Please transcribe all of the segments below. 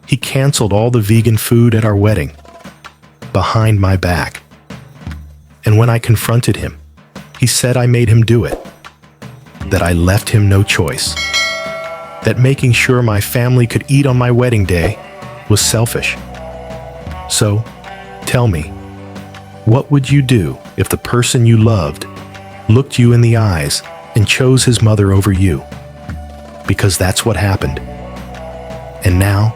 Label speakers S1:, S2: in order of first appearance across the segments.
S1: He canceled all the vegan food at our wedding, behind my back. And when I confronted him, he said I made him do it, that I left him no choice, that making sure my family could eat on my wedding day was selfish. So, tell me, what would you do if the person you loved looked you in the eyes and chose his mother over you? Because that's what happened. And now,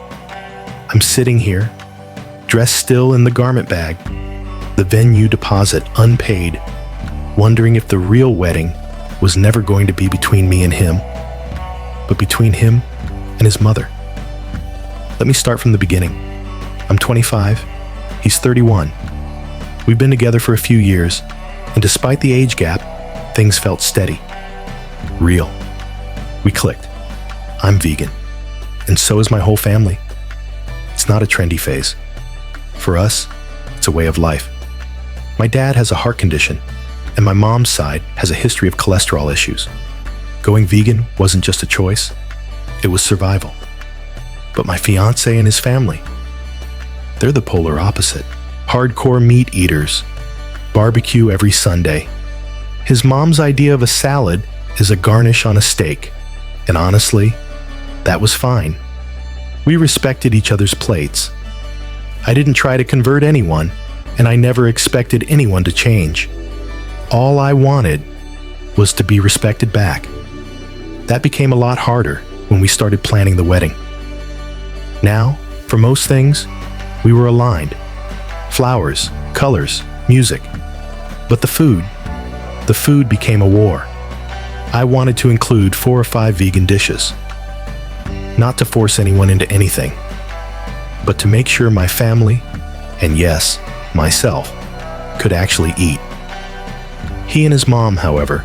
S1: I'm sitting here, dressed still in the garment bag, the venue deposit unpaid, wondering if the real wedding was never going to be between me and him, but between him and his mother. Let me start from the beginning. I'm 25, he's 31. We've been together for a few years, and despite the age gap, things felt steady, real. We clicked. I'm vegan, and so is my whole family. It's not a trendy phase. For us, it's a way of life. My dad has a heart condition, and my mom's side has a history of cholesterol issues. Going vegan wasn't just a choice, it was survival. But my fiancé and his family, they're the polar opposite. Hardcore meat eaters, barbecue every Sunday. His mom's idea of a salad is a garnish on a steak, and honestly, that was fine. We respected each other's plates. I didn't try to convert anyone, and I never expected anyone to change. All I wanted was to be respected back. That became a lot harder when we started planning the wedding. Now, for most things, we were aligned. Flowers, colors, music. But the food became a war. I wanted to include 4 or 5 vegan dishes. Not to force anyone into anything, but to make sure my family, and yes, myself, could actually eat. He and his mom, however,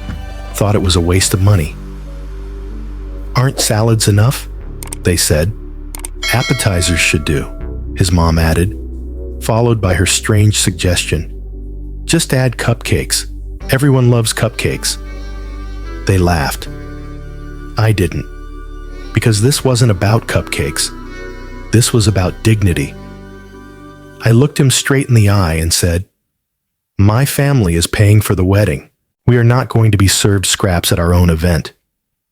S1: thought it was a waste of money. "Aren't salads enough?" they said. "Appetizers should do," his mom added, followed by her strange suggestion. "Just add cupcakes. Everyone loves cupcakes." They laughed. I didn't, because this wasn't about cupcakes. This was about dignity. I looked him straight in the eye and said, "My family is paying for the wedding. We are not going to be served scraps at our own event."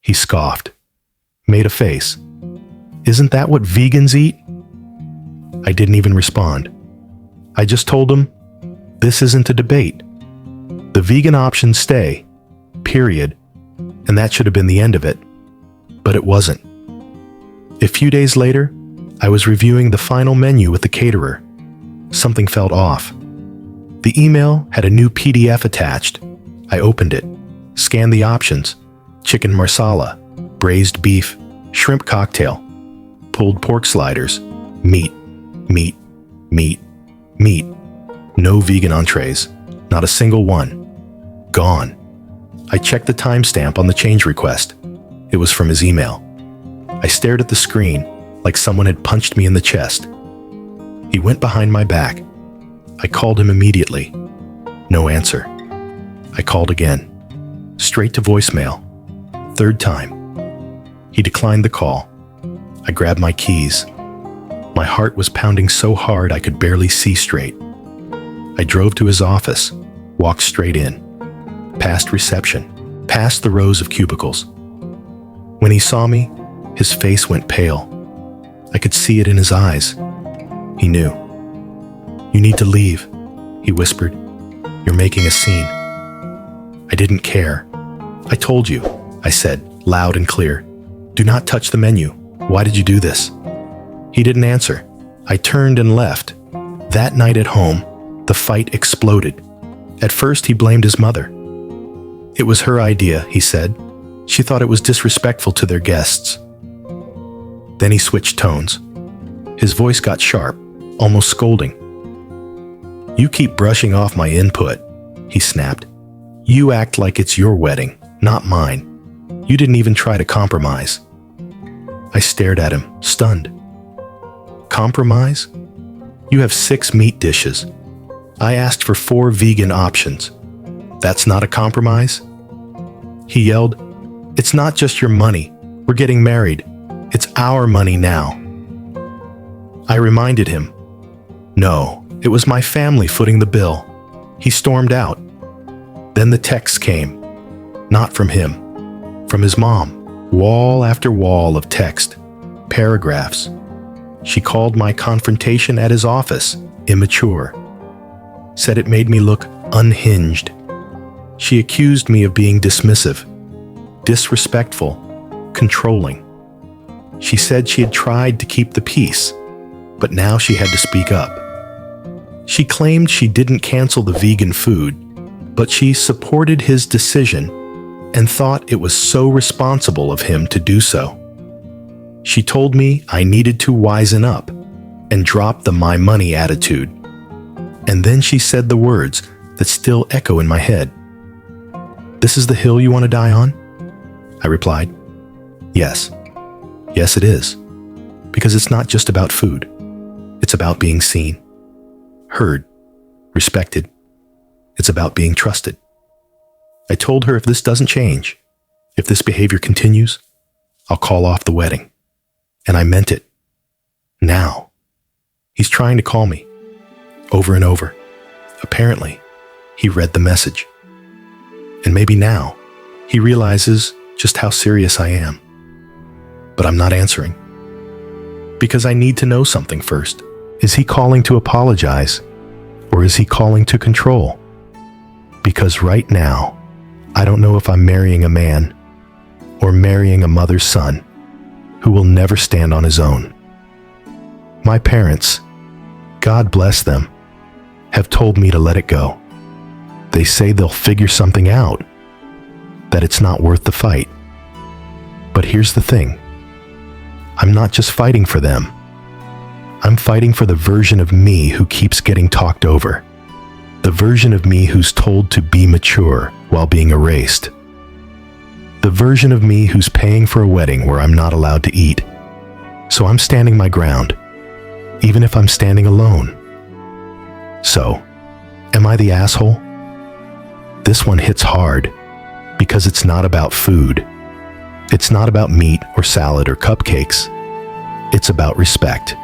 S1: He scoffed, made a face. "Isn't that what vegans eat?" I didn't even respond. I just told him, this isn't a debate. The vegan options stay, period, and that should have been the end of it. But it wasn't. A few days later, I was reviewing the final menu with the caterer. Something felt off. The email had a new PDF attached. I opened it, scanned the options: chicken marsala, braised beef, shrimp cocktail, pulled pork sliders, meat, meat, meat, meat. No vegan entrees, not a single one. Gone. I checked the timestamp on the change request. It was from his email. I stared at the screen like someone had punched me in the chest. He went behind my back. I called him immediately. No answer. I called again. Straight to voicemail. 3rd time. He declined the call. I grabbed my keys. My heart was pounding so hard I could barely see straight. I drove to his office, walked straight in, past reception, past the rows of cubicles. When he saw me, his face went pale. I could see it in his eyes. He knew. "You need to leave," he whispered. "You're making a scene." I didn't care. "I told you," I said, loud and clear. "Do not touch the menu. Why did you do this?" He didn't answer. I turned and left. That night at home, the fight exploded. At first, he blamed his mother. It was her idea, he said. She thought it was disrespectful to their guests. Then he switched tones. His voice got sharp, almost scolding. "You keep brushing off my input," he snapped. "You act like it's your wedding, not mine. You didn't even try to compromise." I stared at him, stunned. "Compromise? You have 6 meat dishes. I asked for 4 vegan options. That's not a compromise?" He yelled, "It's not just your money. We're getting married. It's our money now." I reminded him. No, it was my family footing the bill. He stormed out. Then the texts came. Not from him, from his mom. Wall after wall of text, paragraphs. She called my confrontation at his office immature. Said it made me look unhinged. She accused me of being dismissive, disrespectful, controlling. She said she had tried to keep the peace, but now she had to speak up. She claimed she didn't cancel the vegan food, but she supported his decision and thought it was so responsible of him to do so. She told me I needed to wisen up and drop the my money attitude. And then she said the words that still echo in my head. This is the hill you want to die on? I replied, yes. Yes, it is. Because it's not just about food. It's about being seen, heard, respected. It's about being trusted. I told her if this doesn't change, if this behavior continues, I'll call off the wedding. And I meant it. Now. He's trying to call me. Over and over. Apparently, he read the message. And maybe now, he realizes just how serious I am. But I'm not answering. Because I need to know something first. Is he calling to apologize? Or is he calling to control? Because right now, I don't know if I'm marrying a man or marrying a mother's son who will never stand on his own. My parents, God bless them, have told me to let it go. They say they'll figure something out, that it's not worth the fight. But here's the thing. I'm not just fighting for them. I'm fighting for the version of me who keeps getting talked over. The version of me who's told to be mature while being erased. The version of me who's paying for a wedding where I'm not allowed to eat. So I'm standing my ground, even if I'm standing alone. So, am I the asshole? This one hits hard because it's not about food. It's not about meat or salad or cupcakes. It's about respect.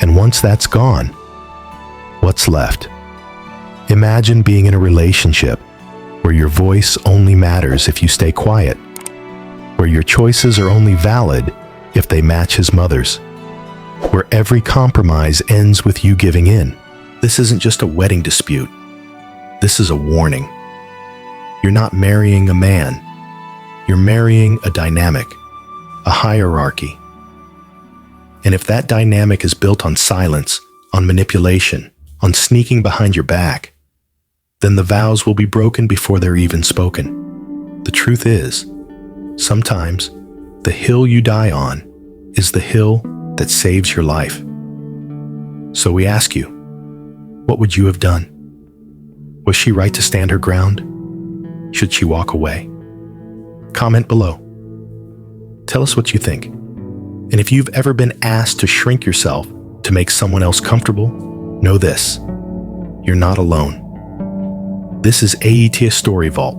S1: And once that's gone, what's left? Imagine being in a relationship where your voice only matters if you stay quiet, where your choices are only valid if they match his mother's, where every compromise ends with you giving in. This isn't just a wedding dispute. This is a warning. You're not marrying a man. You're marrying a dynamic, a hierarchy. And if that dynamic is built on silence, on manipulation, on sneaking behind your back, then the vows will be broken before they're even spoken. The truth is, sometimes the hill you die on is the hill that saves your life. So we ask you, what would you have done? Was she right to stand her ground? Should she walk away? Comment below. Tell us what you think. And if you've ever been asked to shrink yourself to make someone else comfortable, know this: you're not alone. This is AITA Story Vault,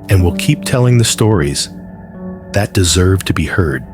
S1: and we'll keep telling the stories that deserve to be heard.